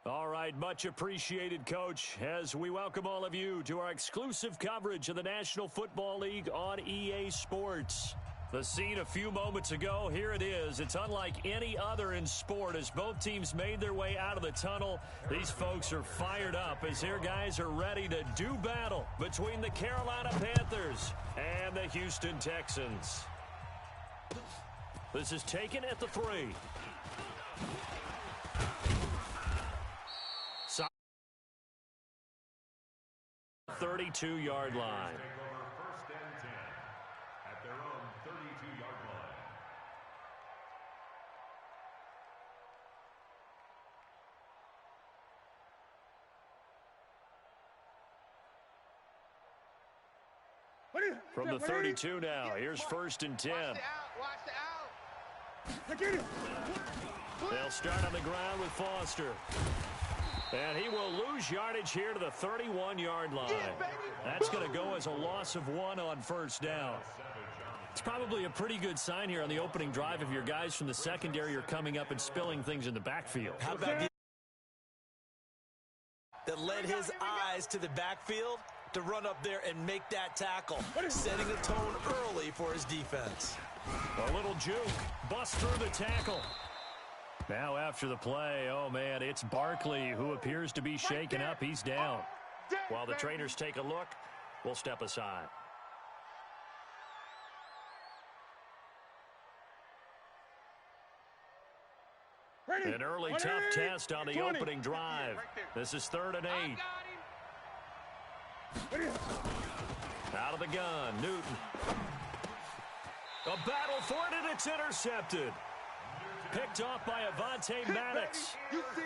All right, much appreciated, Coach, as we welcome all of you to our exclusive coverage of the National Football League on EA Sports. The scene a few moments ago, here it is. It's unlike any other in sport as both teams made their way out of the tunnel. These folks are fired up as their guys are ready to do battle between the Carolina Panthers and the Houston Texans. This is taken at the 3. 32-yard line. First and 10 at their own 32-yard line. From the 32 now, here's first and 10. They'll start on the ground with Foster. And he will lose yardage here to the 31-yard line. That's going to go as a loss of 1 on first down. It's probably a pretty good sign here on the opening drive if your guys from the secondary are coming up and spilling things in the backfield. How about the that led his eyes to the backfield to run up there and make that tackle, setting a tone early for his defense. A little juke, bust through the tackle. Now after the play, oh man, it's Barkley who appears to be shaken up. He's down. While the trainers take a look, we'll step aside. An early tough test on the opening drive. This is 3rd and 8. Out of the gun, Newton. A battle for it, and it's intercepted. Picked off by Avonte Maddox.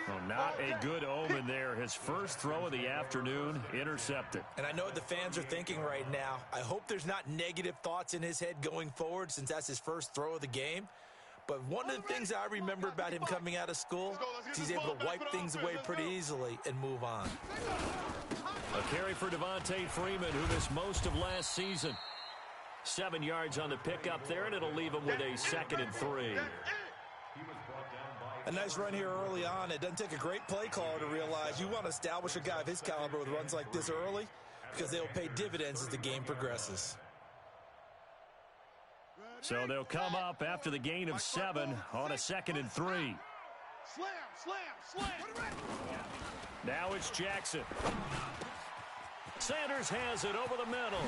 Well, not a good omen there. His first throw of the afternoon, intercepted. And I know what the fans are thinking right now. I hope there's not negative thoughts in his head going forward since that's his first throw of the game. But one of the things I remember about him coming out of school is he's able to wipe things away pretty easily and move on. A carry for Devontae Freeman, who missed most of last season. 7 yards on the pickup there, and it'll leave him with a 2nd and 3. A nice run here early on. It doesn't take a great play caller to realize you want to establish a guy of his caliber with runs like this early because they'll pay dividends as the game progresses. So they'll come up after the gain of 7 on a 2nd and 3. Slam. Now it's Jackson. Sanders has it over the middle.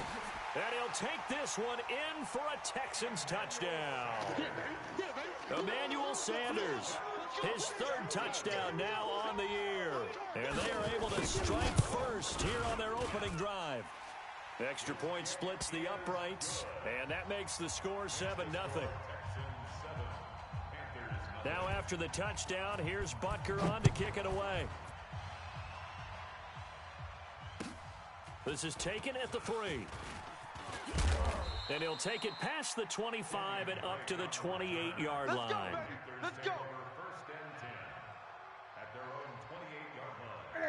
And he'll take this one in for a Texans touchdown. Emmanuel Sanders, his 3rd touchdown now on the year. And they are able to strike first here on their opening drive. Extra point splits the uprights, and that makes the score 7-0. Now after the touchdown, here's Butker on to kick it away. This is taken at the 3. And he'll take it past the 25 and up to the 28-yard line. Let's go.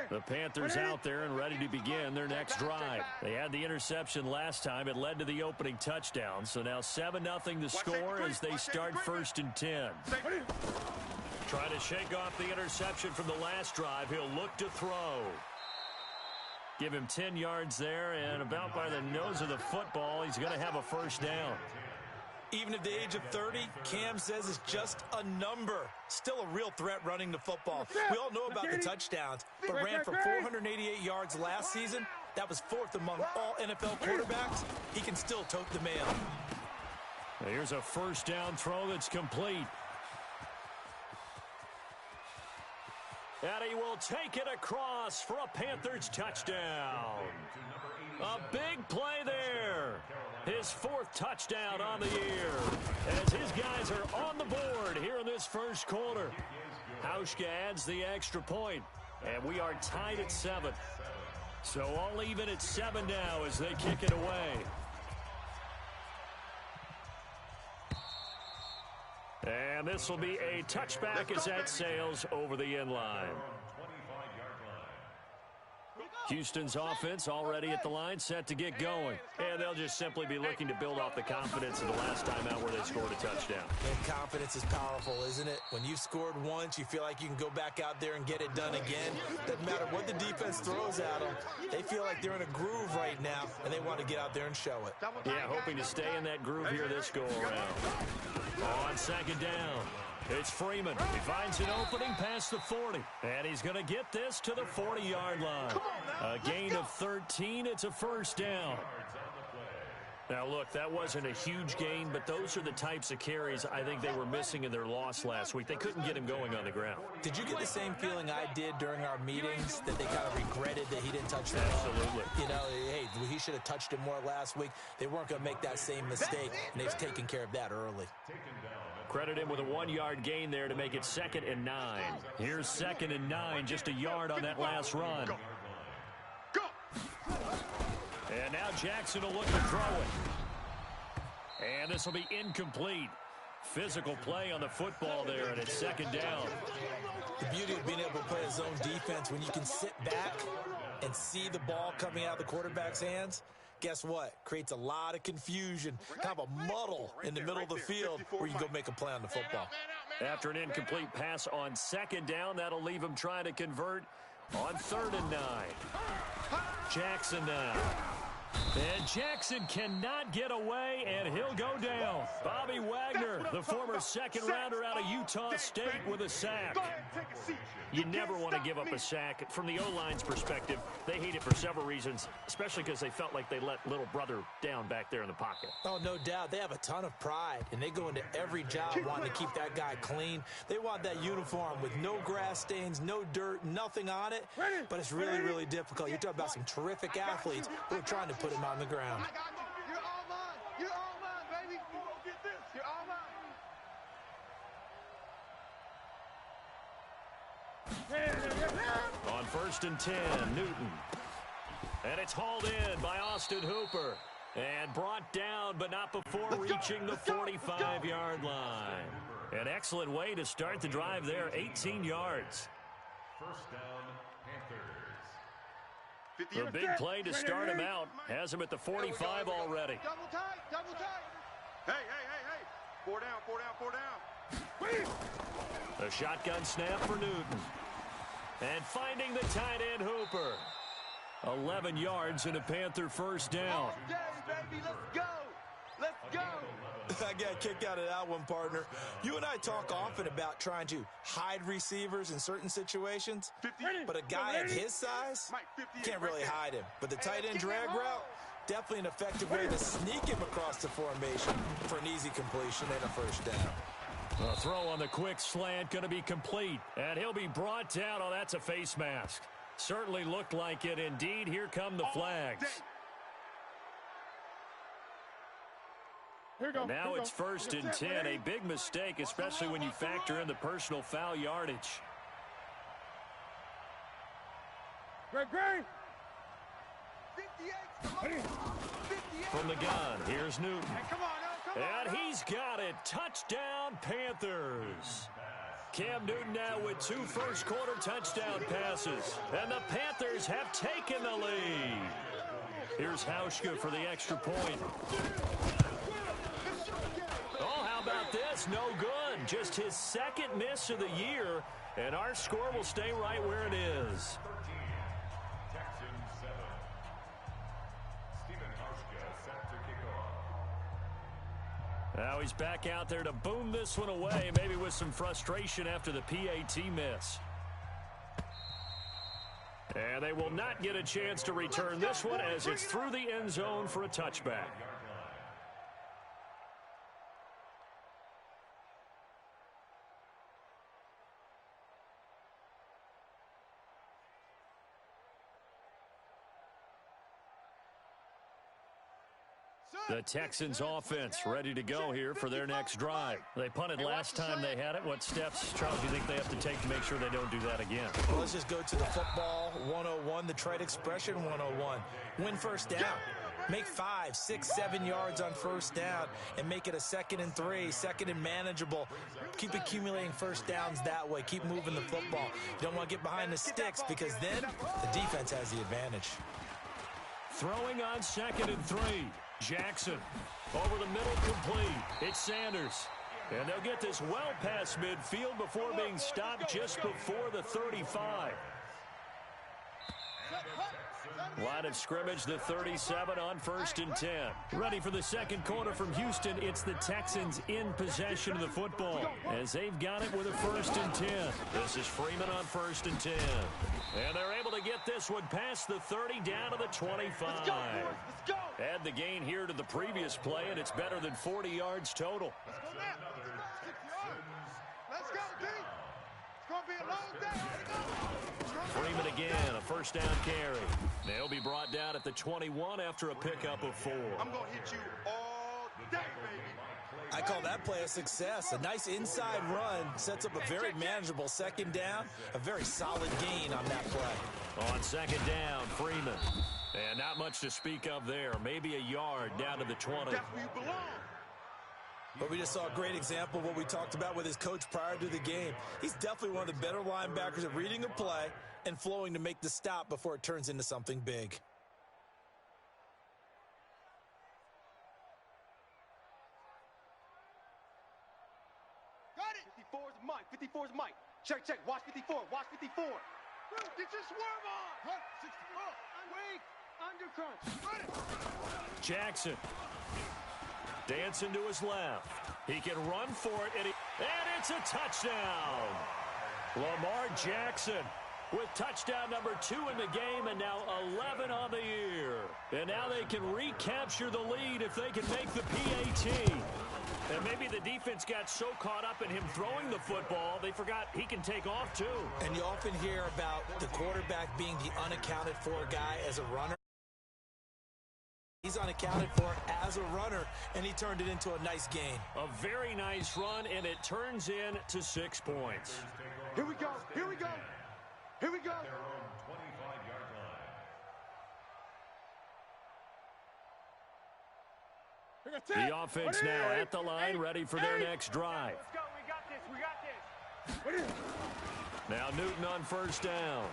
The Panthers out there and ready to begin their next drive. They had the interception last time. It led to the opening touchdown. So now 7-0 the score as they start 1st and 10. Trying to shake off the interception from the last drive. He'll look to throw. Give him 10 yards there, and about by the nose of the football, he's going to have a first down. Even at the age of 30, Cam says it's just a number. Still a real threat running the football. We all know about the touchdowns, but ran for 488 yards last season. That was 4th among all NFL quarterbacks. He can still tote the mail. Here's a first down throw that's complete. And he will take it across for a Panthers touchdown. A big play there. His 4th touchdown on the year as his guys are on the board here in this first quarter. Hauschka adds the extra point, and we are tied at 7. So all even at 7 now as they kick it away. And this will be a touchback as that sails over the end line. Houston's offense already at the line, set to get going. And they'll just simply be looking to build off the confidence of the last time out where they scored a touchdown. And confidence is powerful, isn't it? When you've scored once, you feel like you can go back out there and get it done again. Doesn't matter what the defense throws at them. They feel like they're in a groove right now, and they want to get out there and show it. Yeah, hoping to stay in that groove here this go-around. On second down, it's Freeman. He finds an opening past the 40, and he's going to get this to the 40-yard line. A gain of 13. It's a first down. Now, look, that wasn't a huge gain, but those are the types of carries I think they were missing in their loss last week. They couldn't get him going on the ground. Did you get the same feeling I did during our meetings, that they kind of regretted that he didn't touch the ball? Absolutely. You know, hey, he should have touched him more last week. They weren't going to make that same mistake, and they've taken care of that early. Credit him with a 1-yard gain there to make it 2nd and 9. Here's 2nd and 9, just a yard on that last run. And now Jackson will look to throw it. And this will be incomplete. Physical play on the football there, and it's 2nd down. The beauty of being able to play a zone defense, when you can sit back and see the ball coming out of the quarterback's hands, guess what? Creates a lot of confusion, kind of a muddle in the middle of the field where you can go make a play on the football. After an incomplete pass on 2nd down, that'll leave him trying to convert on 3rd and 9. Jackson now. And Jackson cannot get away, and he'll go down. Bobby Wagner, the former second-rounder out of Utah State, with a sack. You never want to give up a sack. From the O-line's perspective, they hate it for several reasons, especially because they felt like they let little brother down back there in the pocket. Oh, no doubt. They have a ton of pride, and they go into every job wanting to keep that guy clean. They want that uniform with no grass stains, no dirt, nothing on it. But it's really, really difficult. You're talking about some terrific athletes who are trying to put him on the ground. You're all mine. You're all mine, baby. You won't get this. You're all mine. On 1st and 10, Newton. And it's hauled in by Austin Hooper. And brought down, but not before reaching the 45-yard line. An excellent way to start the drive there, 18 yards. First down, Panthers. The big play to start him out has him at the 45 already. Double tight, double tight. Hey, hey, hey, hey. 4 down, 4 down, 4 down. A shotgun snap for Newton. And finding the tight end, Hooper. 11 yards and a Panther first down. Okay, baby, let's go. Let's go. I got a kick out of that one, partner. You and I talk often about trying to hide receivers in certain situations, but a guy of his size can't really hide him. But the tight end drag route, definitely an effective way to sneak him across the formation for an easy completion and a first down. A throw on the quick slant going to be complete, and he'll be brought down. Oh, that's a face mask. Certainly looked like it. Indeed, here come the flags. Now it's 1st and 10. A big mistake, especially when you factor in the personal foul yardage. From the gun, here's Newton. And he's got it. Touchdown, Panthers. Cam Newton now with 2 first-quarter touchdown passes. And the Panthers have taken the lead. Here's Hauschka for the extra point. Oh, how about this? No good. Just his 2nd miss of the year. And our score will stay right where it is. Now he's back out there to boom this one away, maybe with some frustration after the PAT miss. And they will not get a chance to return this one as it's through the end zone for a touchback. The Texans offense ready to go here for their next drive. They punted last time they had it. What steps, Charles, do you think they have to take to make sure they don't do that again? Well, let's just go to the football 101, the trade expression 101. Win first down. Make 5, 6, 7 yards on first down and make it a 2nd and 3, 2nd and manageable. Keep accumulating first downs that way. Keep moving the football. You don't want to get behind the sticks because then the defense has the advantage. Throwing on 2nd and 3. Jackson over the middle, complete. It's Sanders. And they'll get this well past midfield before being stopped just before the 35. Line of scrimmage, the 37 on 1st and 10. Ready for the second quarter from Houston. It's the Texans in possession of the football as they've got it with a 1st and 10. This is Freeman on 1st and 10. And they're able to get this one past the 30 down to the 25. Let's go, boys. Let's go. Add the gain here to the previous play, and it's better than 40 yards total. Let's go now. Let's go, D. It's going to be a long day. Freeman again, a 1st down carry. They'll be brought down at the 21 after a pickup of 4. I'm going to hit you all day, baby. I call that play a success. A nice inside run sets up a very manageable 2nd down. A very solid gain on that play. On 2nd down, Freeman. And not much to speak of there. Maybe a yard down to the 20. That's where you belong. But we just saw a great example of what we talked about with his coach prior to the game. He's definitely one of the better linebackers at reading a play and flowing to make the stop before it turns into something big. Got it. 54's Mike. 54's Mike. Check, check. Watch 54. Watch 54. Get your swerve on. 64. Wait. Undercrunch. Jackson. Dancing to his left. He can run for it, and it's a touchdown. Lamar Jackson with touchdown number 2 in the game, and now 11 on the year. And now they can recapture the lead if they can make the PAT. And maybe the defense got so caught up in him throwing the football, they forgot he can take off too. And you often hear about the quarterback being the unaccounted for guy as a runner. He's unaccounted for as a runner, and he turned it into a nice gain. A very nice run, and it turns into 6 points. Here we go. Here we go. Here we go. The offense now at the line, ready for their next drive. Let's go. We got this. We got this. Now Newton on 1st down.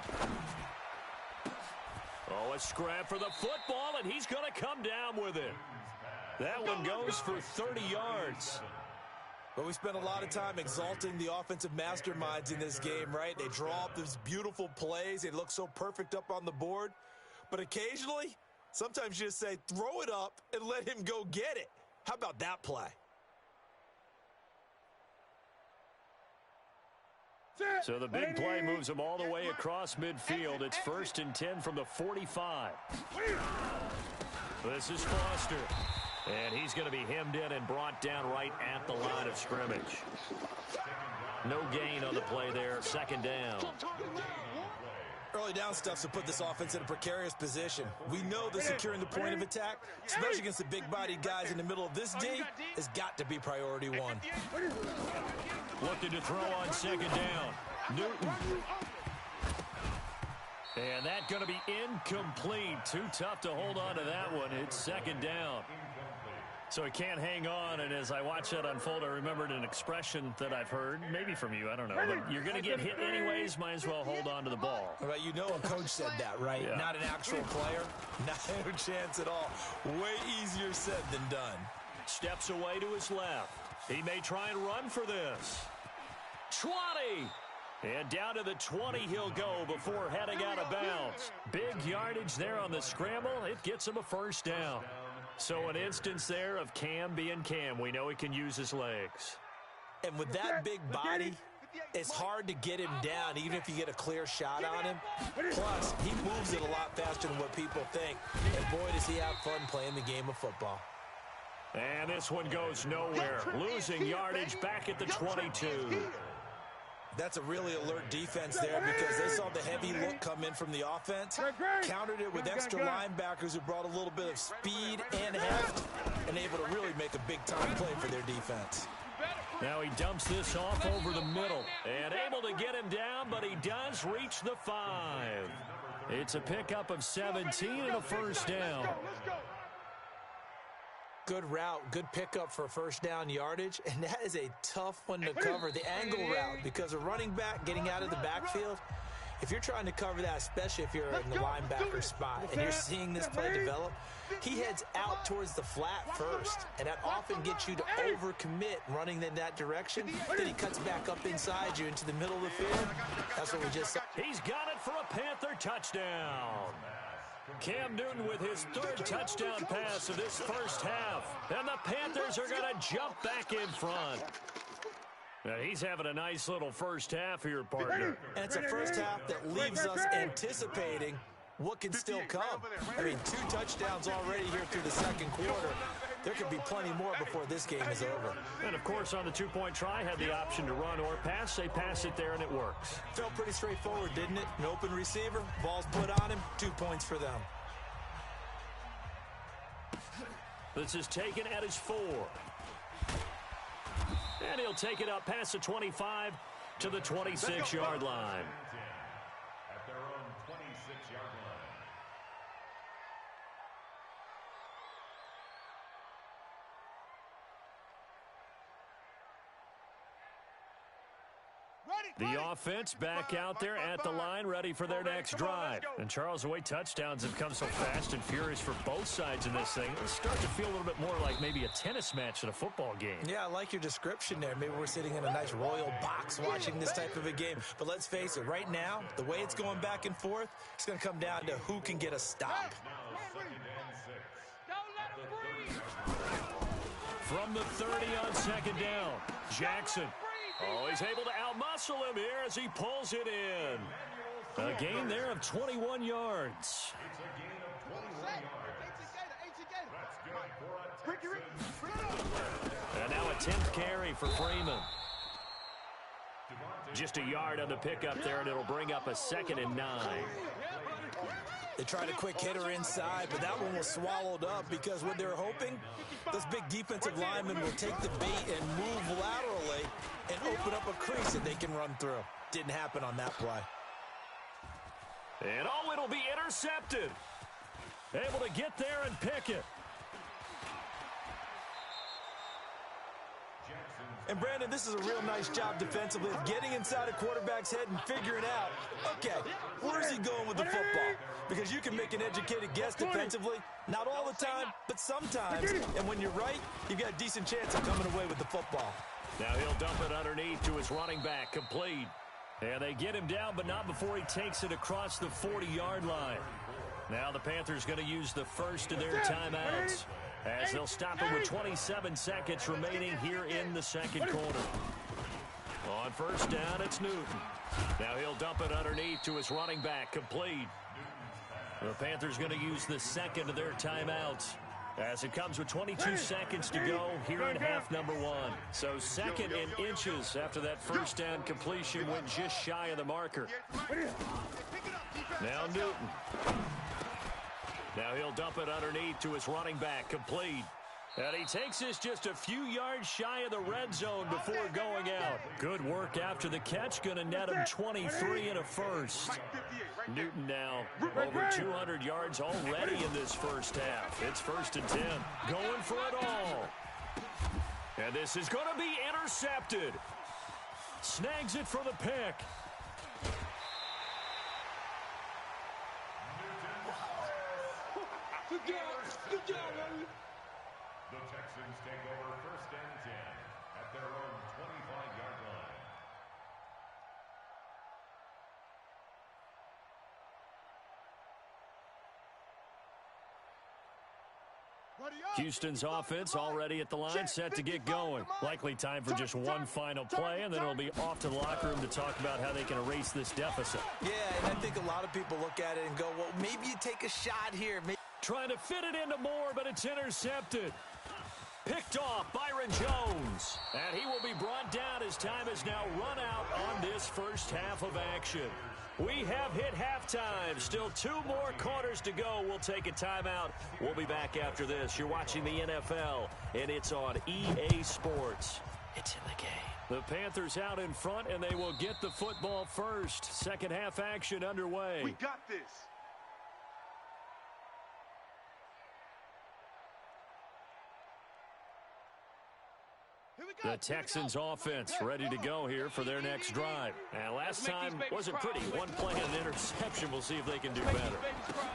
Oh, a scrap for the football, and he's going to come down with it. That one goes for 30 yards. But we spent a lot of time exalting the offensive masterminds in this game, right? They draw up these beautiful plays. They look so perfect up on the board. But occasionally, sometimes you just say, throw it up and let him go get it. How about that play? So the big play moves them all the way across midfield. It's 1st and 10 from the 45. This is Foster. And he's going to be hemmed in and brought down right at the line of scrimmage. No gain on the play there. 2nd down. Early down stuff to put this offense in a precarious position. We know that securing the point of attack, especially against the big-bodied guys in the middle of this D, has got to be priority 1. Looking to throw on 2nd down. Newton. And that's going to be incomplete. Too tough to hold on to that one. It's 2nd down. So he can't hang on, and as I watch that unfold, I remembered an expression that I've heard, maybe from you, I don't know, but you're going to get hit anyways, might as well hold on to the ball. Right, you know a coach said that, right? Yeah. Not an actual player. Not a chance at all. Way easier said than done. Steps away to his left. He may try and run for this. 20! And down to the 20 he'll go before heading out of bounds. Big yardage there on the scramble. It gets him a 1st down. So an instance there of Cam being Cam. We know he can use his legs. And with that big body, it's hard to get him down, even if you get a clear shot on him. Plus, he moves it a lot faster than what people think. And boy, does he have fun playing the game of football. And this one goes nowhere. Losing yardage back at the 22. That's a really alert defense there because they saw the heavy look come in from the offense, countered it with extra linebackers who brought a little bit of speed and heft, and able to really make a big-time play for their defense. Now he dumps this off over the middle and able to get him down, but he does reach the 5. It's a pickup of 17 and a 1st down. Good route, good pickup for first down yardage, and that is a tough one to cover, the angle route, because a running back getting out of the backfield, if you're trying to cover that, especially if you're in the linebacker spot and you're seeing this play develop, he heads out towards the flat first, and that often gets you to overcommit running in that direction. Then he cuts back up inside you into the middle of the field. That's what we just saw. He's got it for a Panther touchdown. Cam Newton with his third touchdown pass of this first half. And the Panthers are going to jump back in front. Now, he's having a nice little first half here, partner. And it's a first half that leaves us anticipating what can still come. I mean, 2 touchdowns already here through the second quarter. There could be plenty more before this game is over. And, of course, on the two-point try, had the option to run or pass. They pass it there, and it works. Felt pretty straightforward, didn't it? An open receiver, ball's put on him, 2 points for them. This is taken at his 4. And he'll take it up past the 25 to the 26-yard line. At their own 26-yard line. The offense back out there at the line, ready for their next drive. And Charles, the way touchdowns have come so fast and furious for both sides in this thing, it's starting to feel a little bit more like maybe a tennis match than a football game. Yeah, I like your description there. Maybe we're sitting in a nice royal box watching this type of a game. But let's face it, right now, the way it's going back and forth, it's going to come down to who can get a stop. From the 30 on second down, Jackson. Oh, he's able to outmuscle him here as he pulls it in. A gain there of 21 yards. It's a gain of 21 yards. And now a 10th carry for Freeman. Just a yard on the pickup there, and it'll bring up a 2nd and 9. They tried a quick hitter inside, but that one was swallowed up because what they're hoping, those big defensive linemen will take the bait and move laterally and open up a crease that they can run through. Didn't happen on that play. And oh, it'll be intercepted. Able to get there and pick it. And, Brandon, this is a real nice job defensively of getting inside a quarterback's head and figuring out, okay, where's he going with the football? Because you can make an educated guess defensively, not all the time, but sometimes. And when you're right, you've got a decent chance of coming away with the football. Now he'll dump it underneath to his running back, complete. And they get him down, but not before he takes it across the 40-yard line. Now the Panthers going to use the first of their timeouts, as they'll stop it with 27 seconds remaining here in the second quarter. On first down, it's Newton. Now he'll dump it underneath to his running back, complete. The Panthers going to use the second of their timeouts, as it comes with 22 seconds to go here in half number 1. So 2nd in inches after that first down completion went just shy of the marker. Now Newton. Now he'll dump it underneath to his running back, complete. And he takes this just a few yards shy of the red zone before going out. Good work after the catch, going to net him 23 and a first. Newton now over 200 yards already in this first half. It's 1st and 10. Going for it all. And this is going to be intercepted. Snags it for the pick. Good job, man. The Texans take over 1st and 10 at their own 25-yard line. Houston's offense already at the line, set to get going. Likely time for just one final play, and then it'll be off to the locker room to talk about how they can erase this deficit. Yeah, and I think a lot of people look at it and go, well, maybe you take a shot here. Trying to fit it into Moore, but it's intercepted. Picked off Byron Jones. And he will be brought down as time has now run out on this first half of action. We have hit halftime. Still 2 more quarters to go. We'll take a timeout. We'll be back after this. You're watching the NFL, and it's on EA Sports. It's in the game. The Panthers out in front, and they will get the football first. Second half action underway. We got this. The Texans offense ready to go here for their next drive. And last time wasn't pretty. One play and an interception. We'll see if they can do better.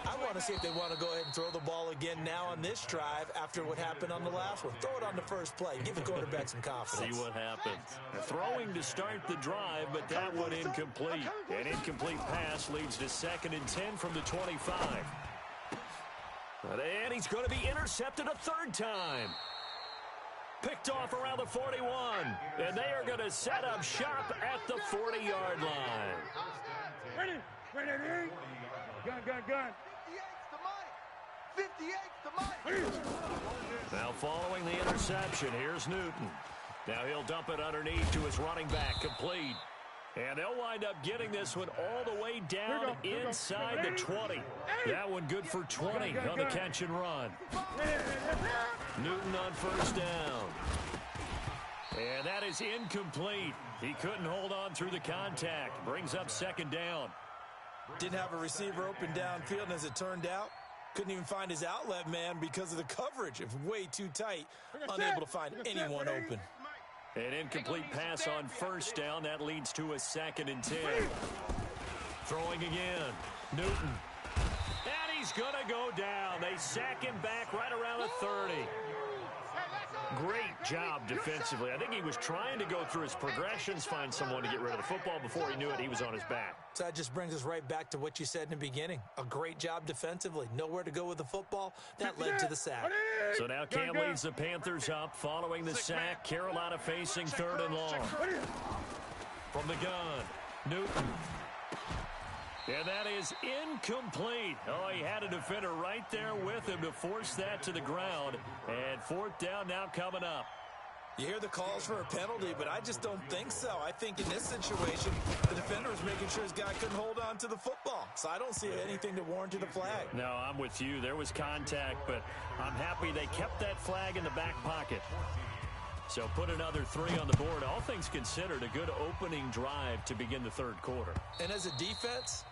I want to see if they want to go ahead and throw the ball again now on this drive after what happened on the last one. Throw it on the first play. Give the quarterback some confidence. See what happens. Throwing to start the drive, but that one incomplete. An incomplete pass leads to 2nd and 10 from the 25. And he's going to be intercepted a 3rd time. Picked off around the 41. And they are going to set up shop at the 40-yard line. Ready. Gun. 58's the money. Now following the interception, here's Newton. Now he'll dump it underneath to his running back, complete. And they'll wind up getting this one all the way down inside the 20. That one good for 20 on the catch and run. Newton on 1st down. And that is incomplete. He couldn't hold on through the contact. Brings up 2nd down. Didn't have a receiver open downfield, and as it turned out, couldn't even find his outlet man because of the coverage. It was way too tight, unable to find anyone open. An incomplete pass on 1st down. That leads to a 2nd and 10. Throwing again. Newton. And he's going to go down. They sack him back right around the 30. Great job defensively. I think he was trying to go through his progressions, find someone to get rid of the football. Before he knew it, he was on his back. So that just brings us right back to what you said in the beginning. A great job defensively. Nowhere to go with the football. That led to the sack. So now Cam leads the Panthers up following the sack. Carolina facing 3rd and long. From the gun, Newton. And that is incomplete. Oh, he had a defender right there with him to force that to the ground. And 4th down now coming up. You hear the calls for a penalty, but I just don't think so. I think in this situation, the defender was making sure his guy couldn't hold on to the football. So I don't see anything that warranted a flag. No, I'm with you. There was contact, but I'm happy they kept that flag in the back pocket. So put another 3 on the board. All things considered, a good opening drive to begin the 3rd quarter. And as a defense,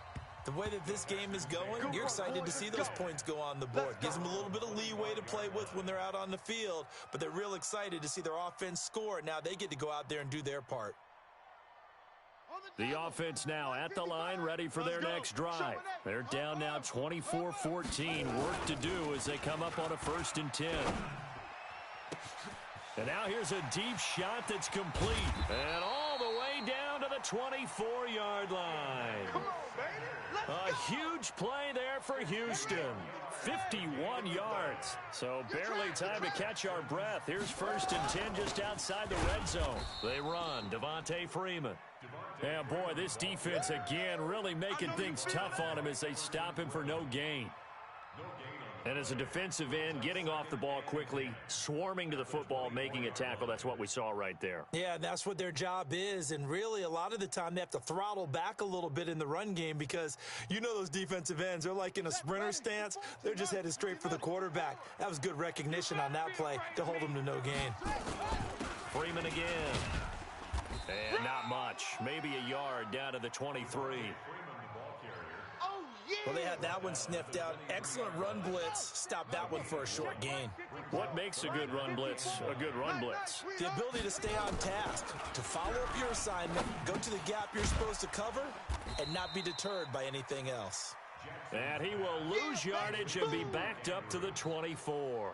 the way that this game is going, you're excited to see those points go on the board. Gives them a little bit of leeway to play with when they're out on the field, but they're real excited to see their offense score. Now they get to go out there and do their part. The offense now at the line, ready for their next drive. They're down now 24-14. Work to do as they come up on a 1st and 10. And now here's a deep shot that's complete. And all the way down to the 24-yard line. Come on, baby. A huge play there for Houston. 51 yards. So barely time to catch our breath. Here's 1st and 10 just outside the red zone. They run. Devontae Freeman. Yeah, boy, this defense again really making things tough on him as they stop him for no gain. And as a defensive end, getting off the ball quickly, swarming to the football, making a tackle, that's what we saw right there. Yeah, that's what their job is, and really a lot of the time they have to throttle back a little bit in the run game because you know those defensive ends, they're like in a sprinter stance. They're just headed straight for the quarterback. That was good recognition on that play to hold them to no gain. Freeman again. And not much. Maybe a yard down to the 23. Well, they had that one sniffed out. Excellent run blitz. Stopped that one for a short gain. What makes a good run blitz a good run blitz? The ability to stay on task, to follow up your assignment, go to the gap you're supposed to cover, and not be deterred by anything else. And he will lose yardage and be backed up to the 24.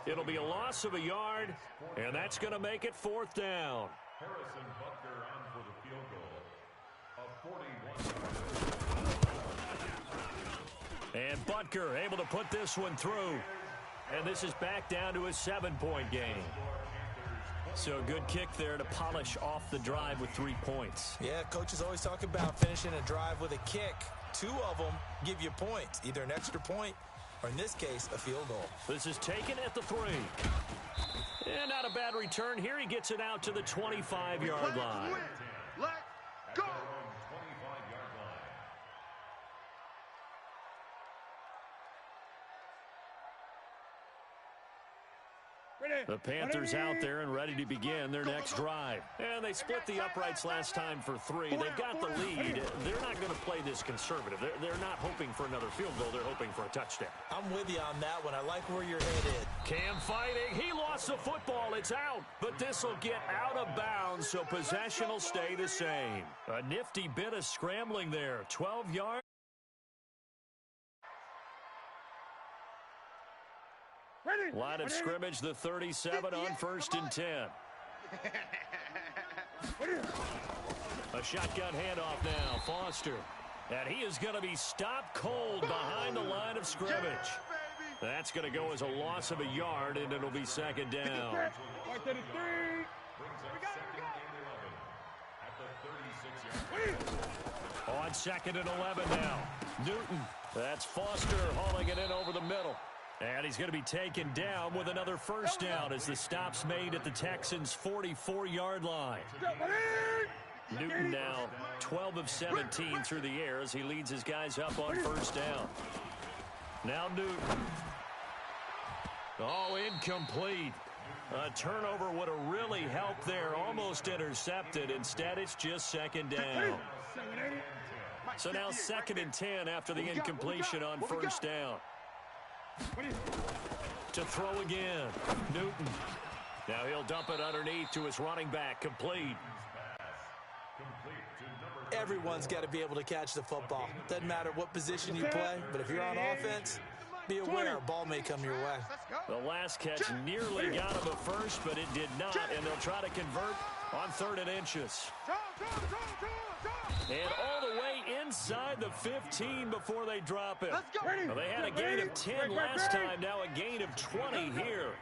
It'll be a loss of a yard, and that's going to make it 4th down. Harrison Butker on for the field goal. A 41-yard. And Butker able to put this one through. And this is back down to a 7-point game. So a good kick there to polish off the drive with 3 points. Yeah, coaches always talk about finishing a drive with a kick. 2 of them give you points, either an extra point or, in this case, a field goal. This is taken at the 3. And not a bad return. Here he gets it out to the 25-yard line. Let's go. The Panthers out there and ready to begin their next drive. And they split the uprights last time for 3. They've got the lead. They're not going to play this conservative. They're not hoping for another field goal. They're hoping for a touchdown. I'm with you on that one. I like where you're headed. Cam fighting. He lost the football. It's out. But this will get out of bounds, so possession will stay the same. A nifty bit of scrambling there. 12 yards. Line of scrimmage, the 37 on 1st and 10. A shotgun handoff now. Foster. And he is going to be stopped cold behind the line of scrimmage. That's going to go as a loss of a yard, and it'll be 2nd down. On 2nd and 11 now. Newton. That's Foster hauling it in over the middle. And he's going to be taken down with another 1st down as the stop's made at the Texans' 44-yard line. Newton now 12 of 17 through the air as he leads his guys up on 1st down. Now Newton. Oh, incomplete. A turnover would have really helped there. Almost intercepted. Instead, it's just 2nd down. So now 2nd and 10 after the incompletion on 1st down. To throw again. Newton. Now he'll dump it underneath to his running back. Complete. Everyone's got to be able to catch the football. Doesn't matter what position you play, but if you're on offense, be aware a ball may come your way. The last catch nearly got him a first, but it did not, and they'll try to convert on 3rd and inches. And all the way inside the 15 before they drop it. Well, they had a gain of 10 last time, now a gain of 20 here.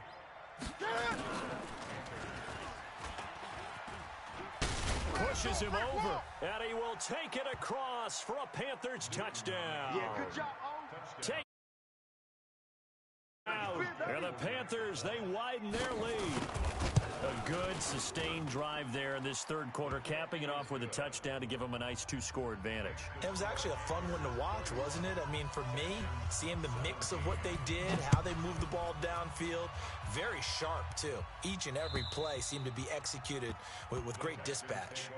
Pushes him over, and he will take it across for a Panthers touchdown. Yeah, good job. Take out, and the Panthers, they widen their lead. A good, sustained drive there in this 3rd quarter, capping it off with a touchdown to give them a nice 2-score advantage. It was actually a fun one to watch, wasn't it? I mean, for me, seeing the mix of what they did, how they moved the ball downfield, very sharp, too. Each and every play seemed to be executed with great dispatch.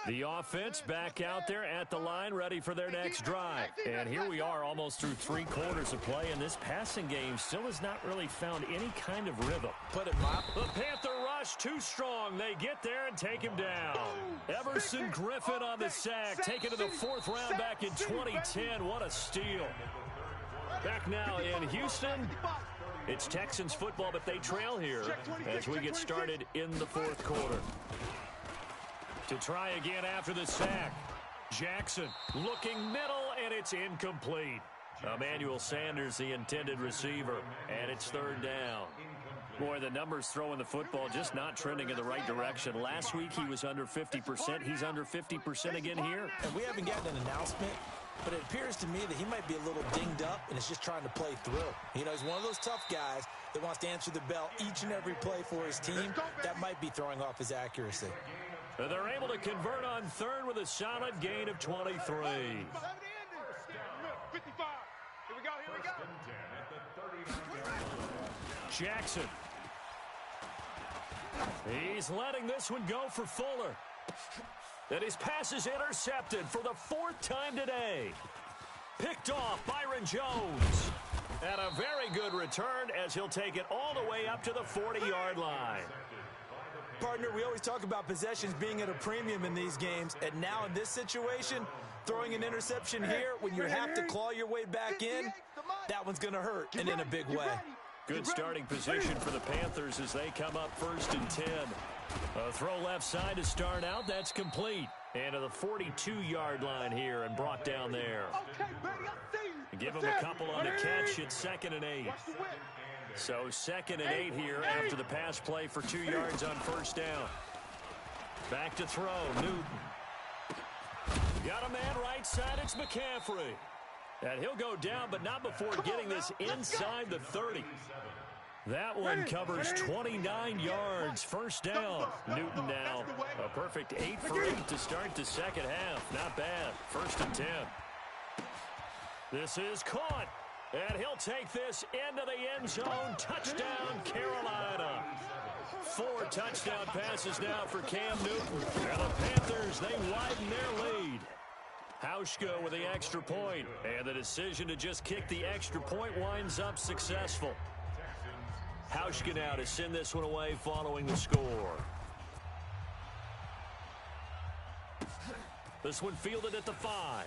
The offense back out there at the line, ready for their next drive. And here we are almost through 3 quarters of play, and this passing game still has not really found any kind of rhythm. Put it, Mop. The Panther rush too strong. They get there and take him down. Everson Griffin on the sack, taken to the 4th round back in 2010. What a steal. Back now in Houston. It's Texans football, but they trail here as we get started in the 4th quarter. To try again after the sack. Jackson looking middle, and it's incomplete. Emmanuel Sanders, the intended receiver, and it's 3rd down. Boy, the numbers throwing the football just not trending in the right direction. Last week he was under 50%. He's under 50% again here. And we haven't gotten an announcement, but it appears to me that he might be a little dinged up and is just trying to play through. You know, he's one of those tough guys that wants to answer the bell each and every play for his team. That might be throwing off his accuracy. They're able to convert on 3rd with a solid gain of 23. 55. Here we go. Jackson. He's letting this one go for Fuller. And his pass is intercepted for the 4th time today. Picked off Byron Jones. And a very good return as he'll take it all the way up to the 40-yard line. Partner, we always talk about possessions being at a premium in these games, and now in this situation, throwing an interception here when you have to claw your way back in, that one's going to hurt, and in a big way. Good starting position for the Panthers as they come up 1st and 10. A throw left side to start out. That's complete. And to the 42-yard line here and brought down there. Give him a couple on the catch. It's 2nd and 8. So 2nd and 8 here after the pass play for 2 yards on 1st down. Back to throw. Newton. Got a man right side. It's McCaffrey. And he'll go down, but not before getting this inside the 30. That one covers 29 yards. First down. Newton now a perfect 8 for 8 to start the second half. Not bad. 1st and 10. This is caught. And he'll take this into the end zone. Touchdown, Carolina. 4 touchdown passes now for Cam Newton. And the Panthers, they widen their lead. Hauschka with the extra point. And the decision to just kick the extra point winds up successful. Hauschka now to send this one away following the score. This one fielded at the 5.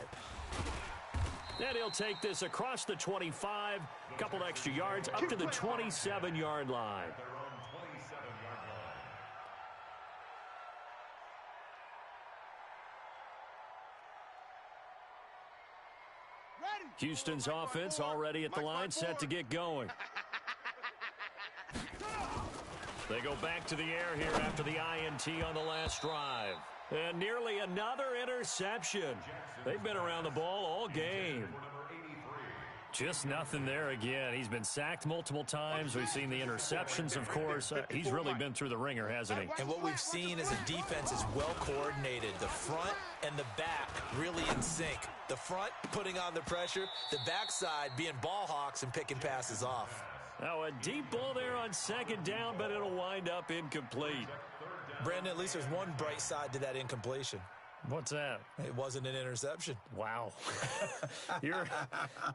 And he'll take this across the 25, couple extra yards, up to the 27-yard line. Houston's offense already at the line, set to get going. They go back to the air here after the INT on the last drive. And nearly another interception. They've been around the ball all game. Just nothing there again. He's been sacked multiple times. We've seen the interceptions, of course. He's really been through the ringer, hasn't he? And what we've seen is a defense is well coordinated. The front and the back really in sync. The front putting on the pressure. The backside being ball hawks and picking passes off. Now a deep ball there on 2nd down, but it'll wind up incomplete. Brandon, at least there's one bright side to that incompletion. What's that? It wasn't an interception. Wow. You're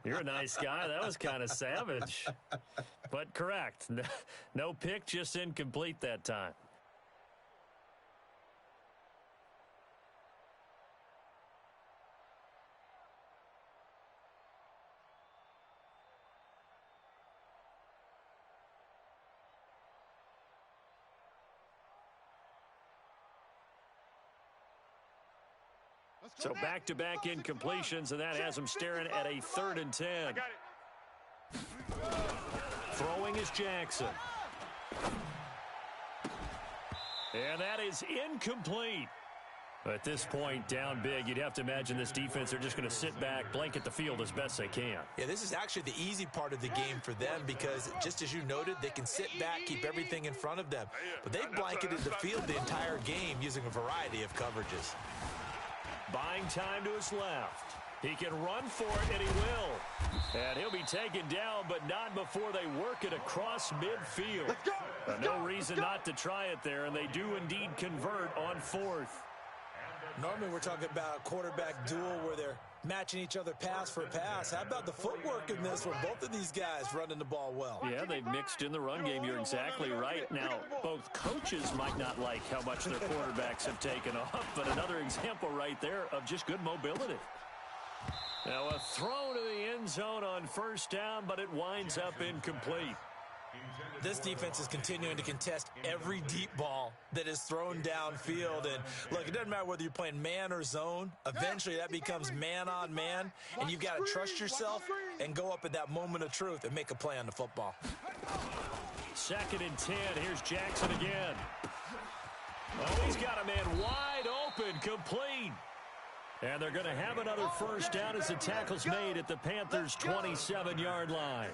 a nice guy. That was kind of savage. But correct. No pick, just incomplete that time. So back-to-back incompletions, and that has him staring at a 3rd and 10. Throwing is Jackson. And that is incomplete. At this point, down big, you'd have to imagine this defense, they're just going to sit back, blanket the field as best they can. Yeah, this is actually the easy part of the game for them because, just as you noted, they can sit back, keep everything in front of them. But they've blanketed the field the entire game using a variety of coverages. Buying time to his left. He can run for it, and he will. And he'll be taken down, but not before they work it across midfield. No reason not to try it there, and they do indeed convert on 4th. Normally we're talking about a quarterback duel where they're matching each other pass for pass. How about the footwork in this one? Both of these guys running the ball well. Yeah, they've mixed in the run game. You're exactly right. Now, both coaches might not like how much their quarterbacks have taken off, but another example right there of just good mobility. Now, a throw to the end zone on 1st down, but it winds up incomplete. This defense is continuing to contest every deep ball that is thrown downfield. And, look, it doesn't matter whether you're playing man or zone. Eventually, that becomes man on man, and you've got to trust yourself and go up at that moment of truth and make a play on the football. 2nd and 10. Here's Jackson again. Oh, he's got a man wide open, complete. And they're going to have another 1st down as the tackle's made at the Panthers' 27-yard line.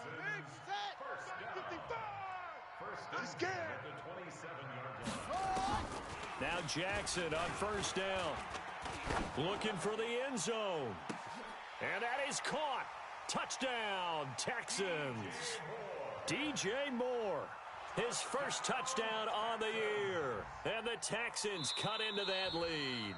Now Jackson on 1st down. Looking for the end zone. And that is caught. Touchdown, Texans. DJ Moore. His first touchdown on the year. And the Texans cut into that lead.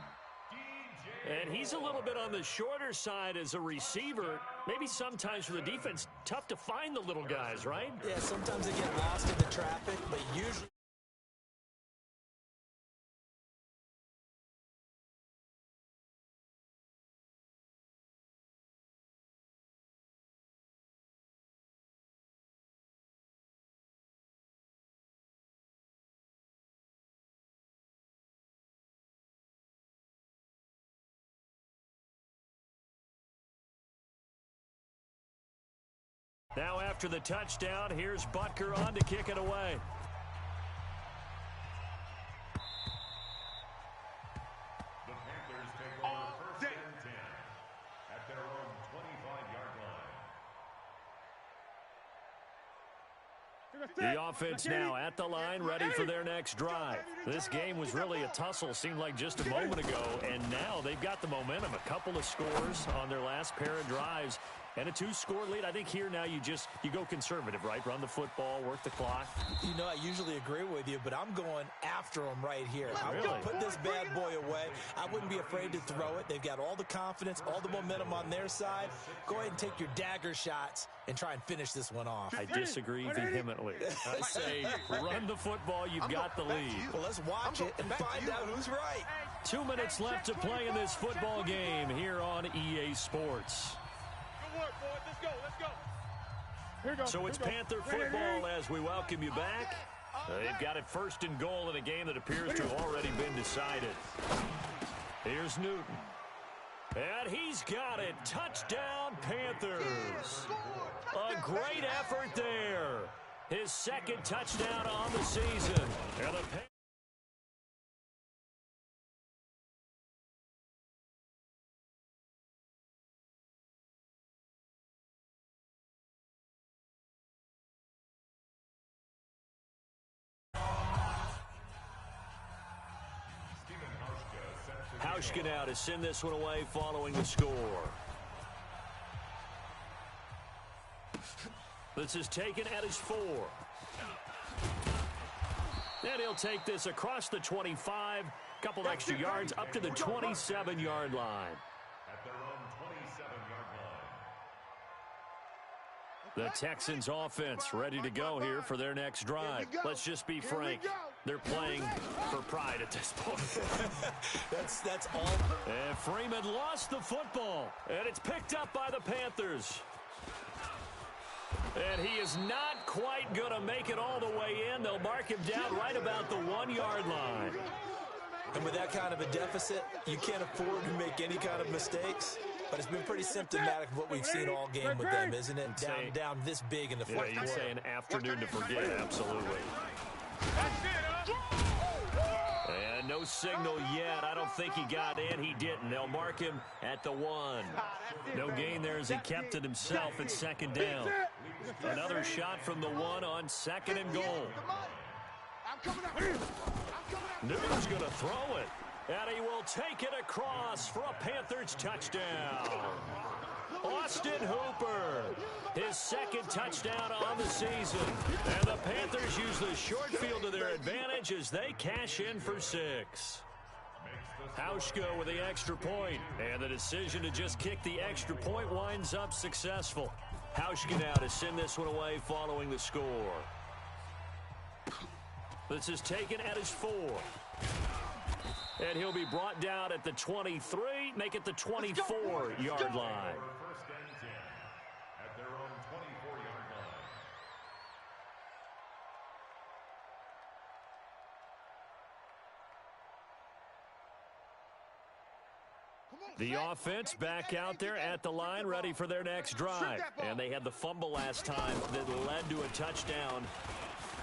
And he's a little bit on the shorter side as a receiver. Maybe sometimes for the defense, tough to find the little guys, right? Yeah, sometimes they get lost in the traffic, but usually... Now after the touchdown, here's Butker on to kick it away. The Panthers take over 1st and 10 at their own 25-yard line. The offense now at the line, ready for their next drive. This game was really a tussle, seemed like just a moment ago, and now they've got the momentum. A couple of scores on their last pair of drives, and a 2-score lead. I think here now you go conservative, right? Run the football, work the clock. You know, I usually agree with you, but I'm going after them right here. I'm Really? going to put this bad boy away. I wouldn't be afraid to throw it. They've got all the confidence, all the momentum on their side. Go ahead and take your dagger shots and try and finish this one off. I disagree vehemently. I say run the football. You've got the lead. Well, let's watch it and find out who's right. 2 minutes left to play in this football game here on EA Sports. So it's Panther football as we welcome you back. They've got it first and goal in a game that appears to have already been decided. Here's Newton. And he's got it. Touchdown, Panthers. A great effort there. His second touchdown on the season. And the Hauschka now to send this one away following the score. This is taken at his 4. And he'll take this across the 25, couple extra yards up to the 27-yard line. At their own 27-yard line. The Texans offense ready to go here for their next drive. Let's just be frank. They're playing for pride at this point. That's all. And Freeman lost the football. And it's picked up by the Panthers. And he is not quite going to make it all the way in. They'll mark him down right about the 1-yard line. And with that kind of a deficit, you can't afford to make any kind of mistakes. But it's been pretty symptomatic of what we've seen all game with them, isn't it? Down this big in the fourth quarter. You'd say an afternoon to forget, absolutely. And no signal yet. I don't think he got in. He didn't. They'll mark him at the 1. No gain there as he kept it himself at second down. Another shot from the 1 on second and goal. Newton's going to throw it. And he will take it across for a Panthers touchdown. Austin Hooper, his second touchdown on the season. And the Panthers use the short field to their advantage as they cash in for 6. Hauschka with the extra point. And the decision to just kick the extra point winds up successful. Hauschka now to send this one away following the score. This is taken at his 4. And he'll be brought down at the 23, make it the 24-yard line. First and 10 at their own 24-yard line. The offense back out there at the line, ready for their next drive. And they had the fumble last time that led to a touchdown.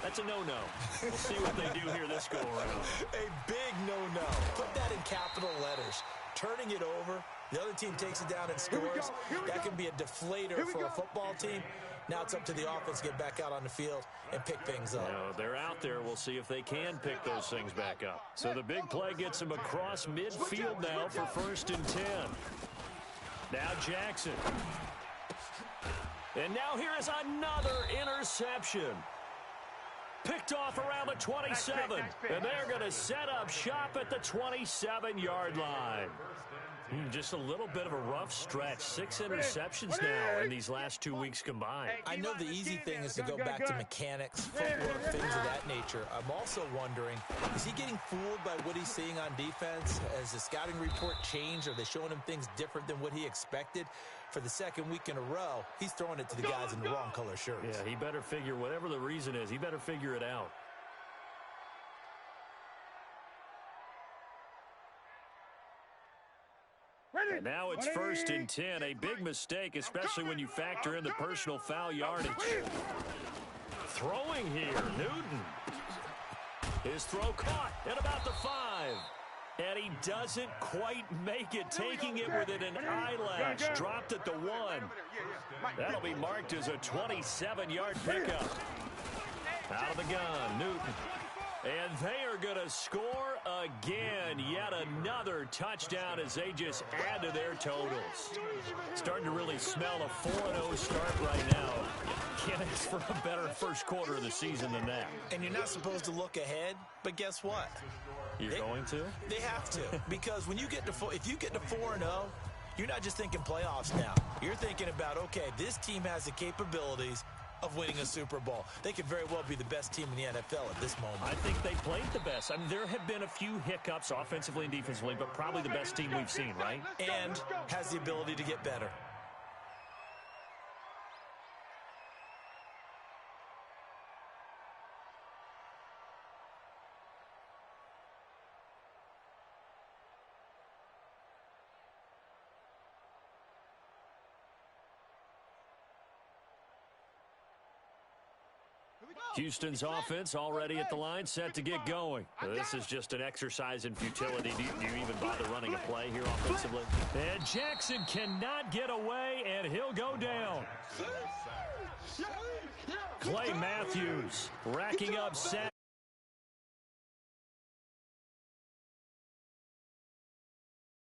That's a no-no. We'll see what they do here this go-around. A big no-no. Put that in capital letters. Turning it over, the other team takes it down and scores. That can be a deflator for a football team. Now it's up to the offense to get back out on the field and pick things up. They're out there. We'll see if they can pick those things back up. So the big play gets them across midfield now for first and 10. Now Jackson. And now here is another interception. Picked off around the 27, and they're going to set up shop at the 27-yard line. Just a little bit of a rough stretch. 6 interceptions now in these last 2 weeks combined. I know the easy thing is to go back to mechanics, footwork, things of that nature. I'm also wondering, is he getting fooled by what he's seeing on defense? Has the scouting report changed? Are they showing him things different than what he expected? For the second week in a row, he's throwing it to the guys in the wrong color shirts. Yeah, he better figure, whatever the reason is, he better figure it out. And now it's first and 10. A big mistake, especially when you factor in the personal foul yardage. Throwing here, Newton. His throw caught at about the 5. And he doesn't quite make it, taking it within an eyelash. Dropped at the 1. That'll be marked as a 27-yard pickup. Out of the gun, Newton. And they are going to score again. Yet another touchdown as they just add to their totals. Starting to really smell a 4-0 start right now. Can't ask for a better first quarter of the season than that. And you're not supposed to look ahead, but guess what? You're going to? They have to. Because when you get to if you get to 4-0, you're not just thinking playoffs now. You're thinking about, okay, this team has the capabilities of winning a Super Bowl. They could very well be the best team in the NFL at this moment. I think they played the best. I mean, there have been a few hiccups offensively and defensively, but probably the best team we've seen, right? And has the ability to get better. Houston's offense already at the line, set to get going. This is just an exercise in futility. Do you even bother running a play here offensively? And Jackson cannot get away, and he'll go down. Clay Matthews racking up sacks.